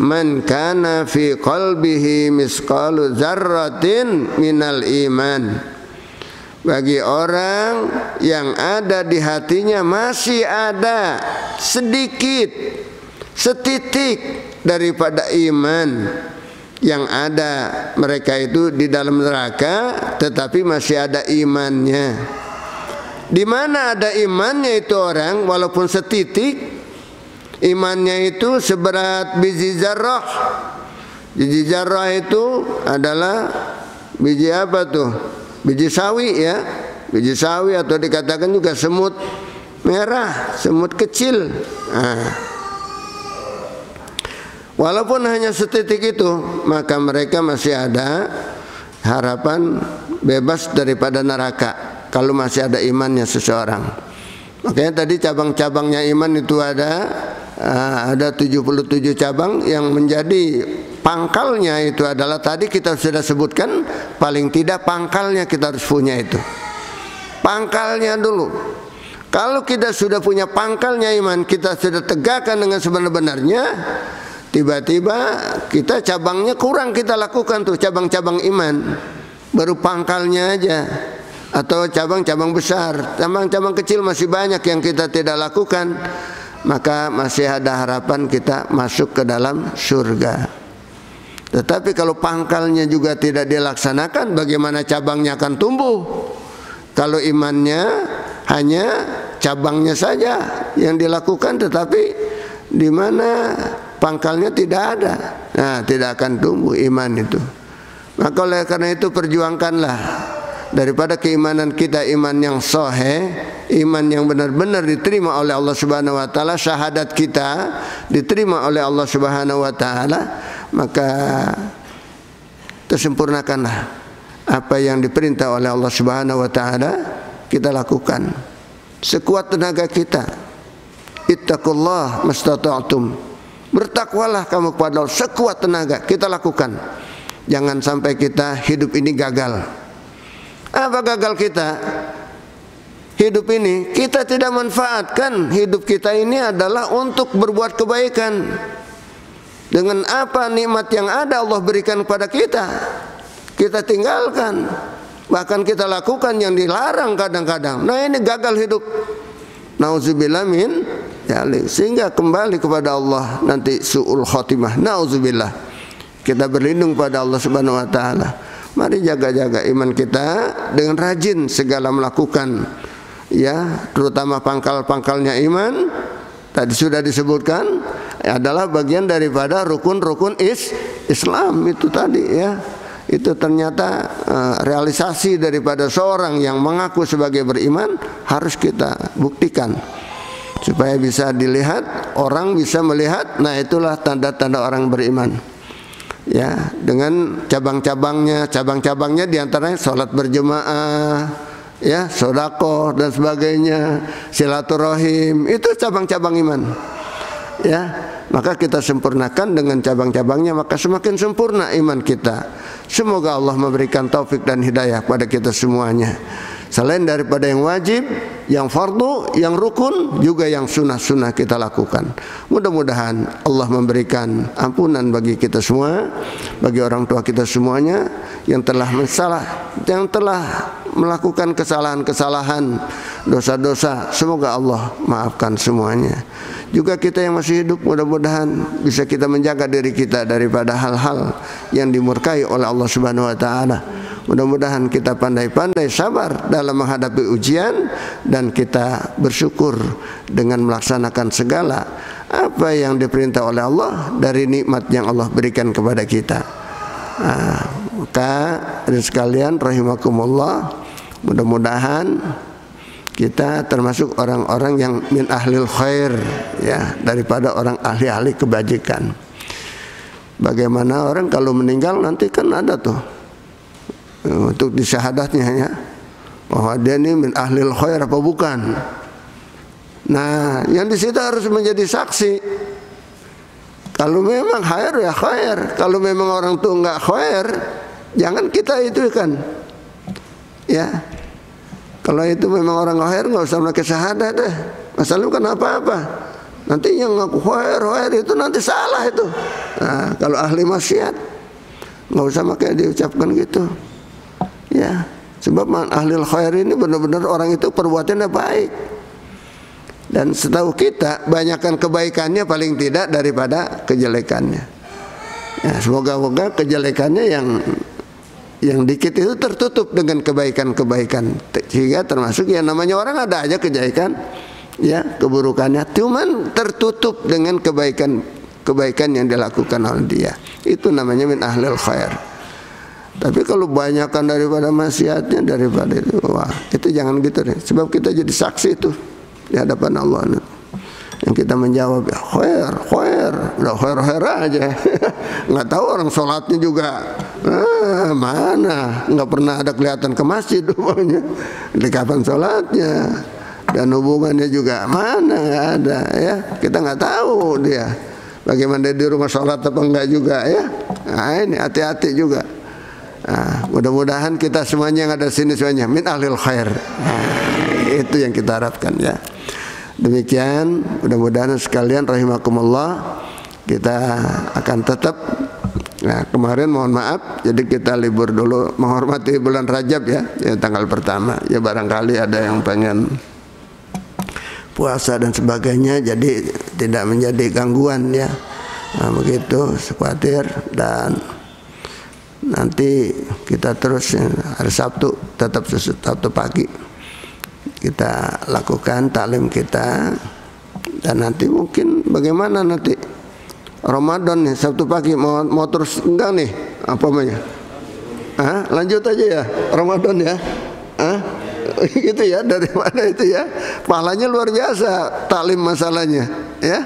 man kana fi qalbihi misqalu dzarratin minal iman, bagi orang yang ada di hatinya masih ada sedikit, setitik daripada iman. Yang ada mereka itu di dalam neraka, tetapi masih ada imannya. Di mana ada imannya itu orang, walaupun setitik, imannya itu seberat biji zarrah. Biji zarrah itu adalah biji apa tuh? Biji sawi ya, biji sawi, atau dikatakan juga semut merah, semut kecil. Walaupun hanya setitik itu, maka mereka masih ada harapan bebas daripada neraka kalau masih ada imannya seseorang. Makanya tadi cabang-cabangnya iman itu ada 77 cabang, yang menjadi pangkalnya itu adalah tadi kita sudah sebutkan, paling tidak pangkalnya kita harus punya itu. Pangkalnya dulu. Kalau kita sudah punya pangkalnya iman, kita sudah tegakkan dengan sebenar-benarnya, tiba-tiba kita cabangnya kurang kita lakukan tuh, cabang-cabang iman. Baru pangkalnya aja. Atau cabang-cabang besar, cabang-cabang kecil masih banyak yang kita tidak lakukan, maka masih ada harapan kita masuk ke dalam surga. Tetapi kalau pangkalnya juga tidak dilaksanakan, bagaimana cabangnya akan tumbuh? Kalau imannya hanya cabangnya saja yang dilakukan, tetapi di mana pangkalnya tidak ada, nah tidak akan tumbuh iman itu. Maka oleh karena itu perjuangkanlah daripada keimanan kita, iman yang sahih, iman yang benar-benar diterima oleh Allah Subhanahu wa taala, syahadat kita diterima oleh Allah Subhanahu wa taala, maka tersempurnakanlah apa yang diperintah oleh Allah Subhanahu wa taala, kita lakukan sekuat tenaga kita. Ittaqullah mastata'tum, bertakwalah kamu kepada Allah sekuat tenaga, kita lakukan. Jangan sampai kita hidup ini gagal. Apa gagal kita? Hidup ini kita tidak manfaatkan. Hidup kita ini adalah untuk berbuat kebaikan. Dengan apa nikmat yang ada Allah berikan kepada kita, kita tinggalkan. Bahkan kita lakukan yang dilarang kadang-kadang. Nah ini gagal hidup. Nauzubillah min dzalik. Sehingga kembali kepada Allah nanti su'ul khotimah. Nauzubillah. Kita berlindung pada Allah Subhanahu wa taala. Mari jaga-jaga iman kita dengan rajin segala melakukan, ya, terutama pangkal-pangkalnya iman. Tadi sudah disebutkan adalah bagian daripada rukun-rukun Islam itu tadi, ya. Itu ternyata realisasi daripada seorang yang mengaku sebagai beriman harus kita buktikan supaya bisa dilihat, orang bisa melihat. Nah, itulah tanda-tanda orang beriman, ya, dengan cabang-cabangnya diantaranya sholat berjemaah, ya, sedekah dan sebagainya, silaturahim, itu cabang-cabang iman, ya. Maka kita sempurnakan dengan cabang-cabangnya, maka semakin sempurna iman kita. Semoga Allah memberikan taufik dan hidayah pada kita semuanya. Selain daripada yang wajib, yang fardu, yang rukun, juga yang sunnah-sunnah kita lakukan. Mudah-mudahan Allah memberikan ampunan bagi kita semua, bagi orang tua kita semuanya yang telah melakukan kesalahan-kesalahan, dosa-dosa. Semoga Allah maafkan semuanya. Juga kita yang masih hidup, mudah-mudahan bisa kita menjaga diri kita daripada hal-hal yang dimurkai oleh Allah Subhanahu wa taala. Mudah-mudahan kita pandai-pandai sabar dalam menghadapi ujian, dan kita bersyukur dengan melaksanakan segala apa yang diperintah oleh Allah dari nikmat yang Allah berikan kepada kita. Maka hadirin sekalian rahimakumullah, mudah-mudahan kita termasuk orang-orang yang min ahlil khair, ya, daripada orang ahli-ahli kebajikan. Bagaimana orang kalau meninggal nanti kan ada tuh untuk di syahadatnya, ya, bahwa dia ini min ahlil khair apa bukan. Nah, yang di situ harus menjadi saksi. Kalau memang khair ya khair, kalau memang orang tuh enggak khair, jangan kita itu kan, ya. Kalau itu memang orang khair, nggak usah pakai syahadat deh. Masalah bukan apa-apa. Nanti yang ngaku khair itu nanti salah itu. Nah, kalau ahli maksiat nggak usah pakai diucapkan gitu, ya. Sebab ahli khair ini benar-benar orang itu perbuatannya baik. Dan setahu kita banyakkan kebaikannya paling tidak daripada kejelekannya. Ya, semoga-moga kejelekannya yang dikit itu tertutup dengan kebaikan-kebaikan, sehingga termasuk yang namanya orang ada aja kejelekan, ya, keburukannya, cuman tertutup dengan kebaikan yang dilakukan oleh dia. Itu namanya min ahlil khair. Tapi kalau banyakkan daripada maksiatnya, daripada itu, wah, itu jangan gitu deh. Sebab kita jadi saksi itu di hadapan Allah. Yang kita menjawab ya khair, udah khair aja. Nggak tahu orang sholatnya juga mana, nggak pernah ada kelihatan ke masjid rupanya, di kapan sholatnya, dan hubungannya juga mana, nggak ada, ya. Kita nggak tahu dia bagaimana di rumah sholat apa enggak juga, ya. Nah, ini hati-hati juga. Nah, mudah-mudahan kita semuanya yang ada di sini semuanya min ahlil khair. Nah, itu yang kita harapkan, ya. Demikian, mudah-mudahan sekalian rahimakumullah, kita akan tetap. Nah, kemarin mohon maaf, jadi kita libur dulu menghormati bulan Rajab, ya, tanggal pertama. Ya, barangkali ada yang pengen puasa dan sebagainya, jadi tidak menjadi gangguan, ya. Nah, begitu, khawatir. Dan nanti kita terus hari Sabtu, tetap Sabtu pagi kita lakukan taklim kita. Dan nanti mungkin bagaimana nanti Ramadan nih, Sabtu pagi mau terus enggak nih apa namanya? Lanjut aja ya Ramadan, ya. Gitu ya, dari mana itu, ya. Pahalanya luar biasa taklim masalahnya, ya.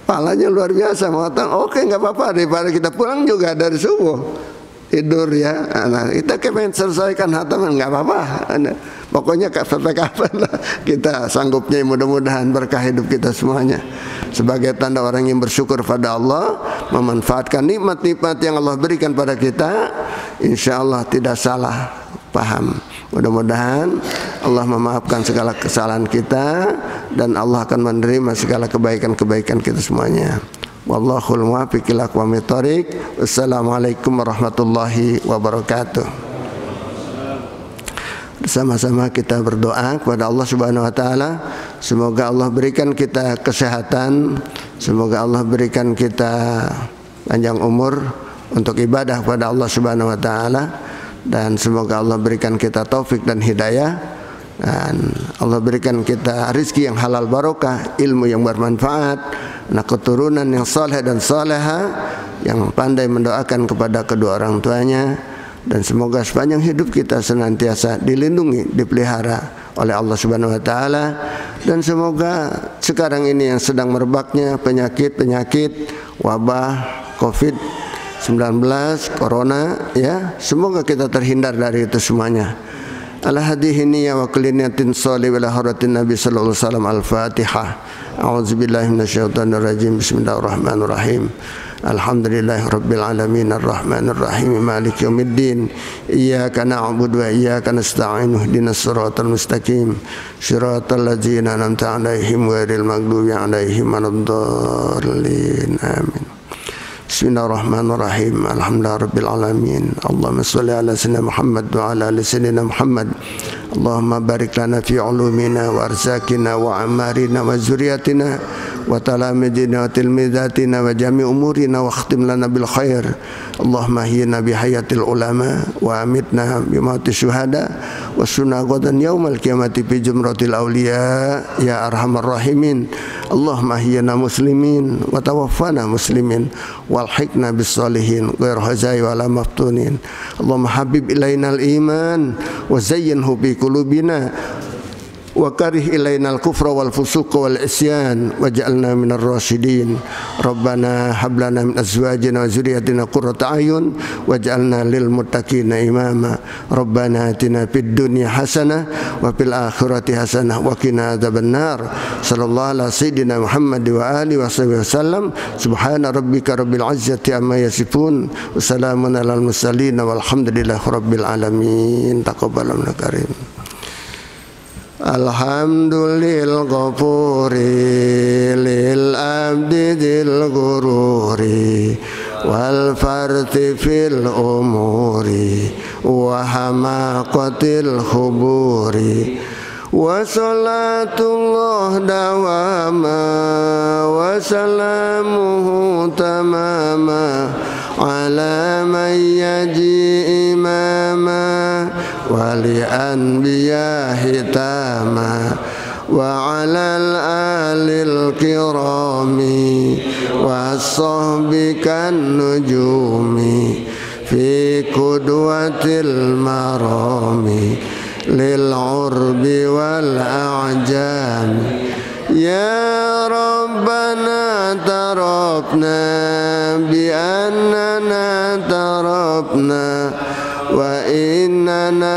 Pahalanya luar biasa. Oke, nggak apa-apa, daripada kita pulang juga dari subuh tidur, ya. Nah, kita pengen selesaikan hataman, nggak apa-apa. Pokoknya sampai kapan lah kita sanggupnya. Mudah-mudahan berkah hidup kita semuanya. Sebagai tanda orang yang bersyukur pada Allah, memanfaatkan nikmat-nikmat yang Allah berikan pada kita, insya Allah tidak salah paham. Mudah-mudahan Allah memaafkan segala kesalahan kita, dan Allah akan menerima segala kebaikan-kebaikan kita semuanya. Wallahul muwaffiq ila aqwamit thoriq. Wassalamualaikum warahmatullahi wabarakatuh. Bersama-sama kita berdoa kepada Allah Subhanahu wa taala semoga Allah berikan kita kesehatan, semoga Allah berikan kita panjang umur untuk ibadah kepada Allah Subhanahu wa taala, dan semoga Allah berikan kita taufik dan hidayah, dan Allah berikan kita rizki yang halal barokah, ilmu yang bermanfaat, anak keturunan yang saleh dan saleha, yang pandai mendoakan kepada kedua orang tuanya, dan semoga sepanjang hidup kita senantiasa dilindungi, dipelihara oleh Allah Subhanahu wa taala, dan semoga sekarang ini yang sedang merebaknya penyakit wabah COVID-19, corona, ya, semoga kita terhindar dari itu semuanya. Ala hadhihi niyya wa kulli niyatin shalih wa la haratin nabi sallallahu alaihi wasallam. Al-Fatihah. A'udzubillahi minasyaitonir rajim. Bismillahirrahmanirrahim. Alhamdulillahi rabbil alamin arrahmanir rahim maliki yaumiddin iyyaka na'budu wa iyyaka nasta'in ihdinas siratal mustaqim siratal ladzina an'amta 'alaihim ghairil maghdubi 'alaihim waladdallin amin. Bismillahirrahmanirrahim. Alhamdulillahi rabbil alamin. Allahumma shalli ala sayyidina Muhammad wa ala ali sayyidina Muhammad. Allahumma barik lana fi ulumina wa arzakina wa amarina wa zuriyatina wa talamidina wa tilmidatina wa jami umurina wa khtim lana bil khair. Allahumma ahyina bi hayatil ulama wa amitna bi mauti syuhada wa sunna qadan yaumal qiyamati fi jumratil awliya ya arhamar rahimin. Allahumma ahyina muslimin wa tawaffana muslimin walhiqna bis salihin ghair hazai wala maftunin. Allahumma habib ilainal iman wa zayyinhu bi qulubina wa karih ilainal kufra wal fusuq wal isyan waj'alna minar rasyidin. Rabbana hab lana min azwajina wa dzurriyyatina qurrata a'yun waj'alna lil muttaqina imama. Rabbana atina fid dunya hasanah wa fil akhirati hasanah wa qina adzabannar. Sallallahu ala sayyidina Muhammad wa alihi wasallam. Subhana rabbika rabbil izzati amma yasifun wa salamun alal mursalin walhamdulillahi rabbil alamin. Taqabbalallahu karim. Alhamdulillah ghafuri lil abdi dil gururi wal farti fil umuri wa hamaqatil khuburi wa salatullah dawama wa salamuhu tamama ala man yaji imama wali anbiya hitama wa alal alil kirami wa sahbikan nujumi fi kudwatil marami lil urbi wal a'jami. Ya Rabbana tarafna bi annana tarafna wa innana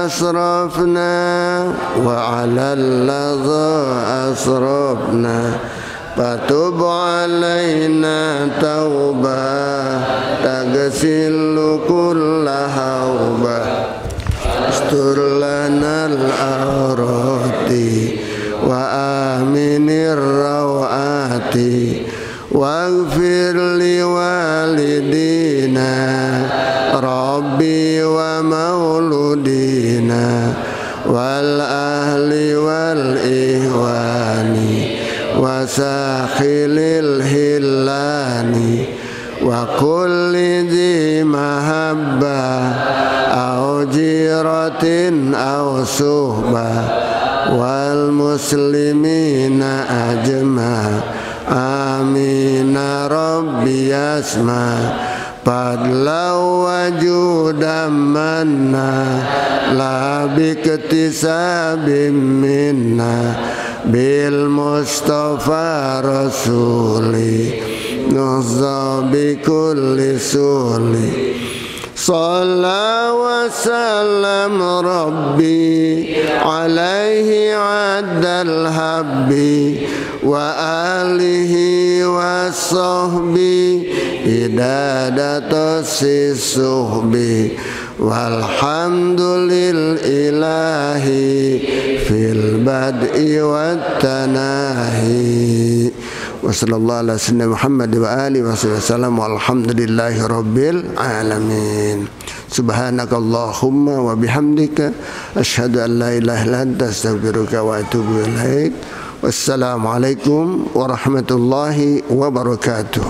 asrafna wa 'alal ladza asrafna fatub 'alaina taubah tagsilu kullahawbah astur lanal aurati wa aminir rawati waghfir li walidina rabbi wa mauludina wal ahli wal ihwani wa sakhilil hillani wa kulli dhi mahabbah au jiratin au suhbah wal muslimina ajma amin rabbi asma fadla wajudan manna la biktisabim minna bil mustafa rasuli nuzza bi kulli suli. Salla wa sallam Rabbi alaihi addal habbi wa alihi wa sahbi idadatus suhbi walhamdulil ilahi fil bad'i wat tanahi. Wa sallallahu ala sayyidina Muhammad wa alihi wasallam walhamdulillahi rabbil alamin. Subhanakallahumma wa bihamdika asyhadu an la ilaha illa anta astaghfiruka wa atubu ilaik. Wassalamualaikum warahmatullahi wabarakatuh.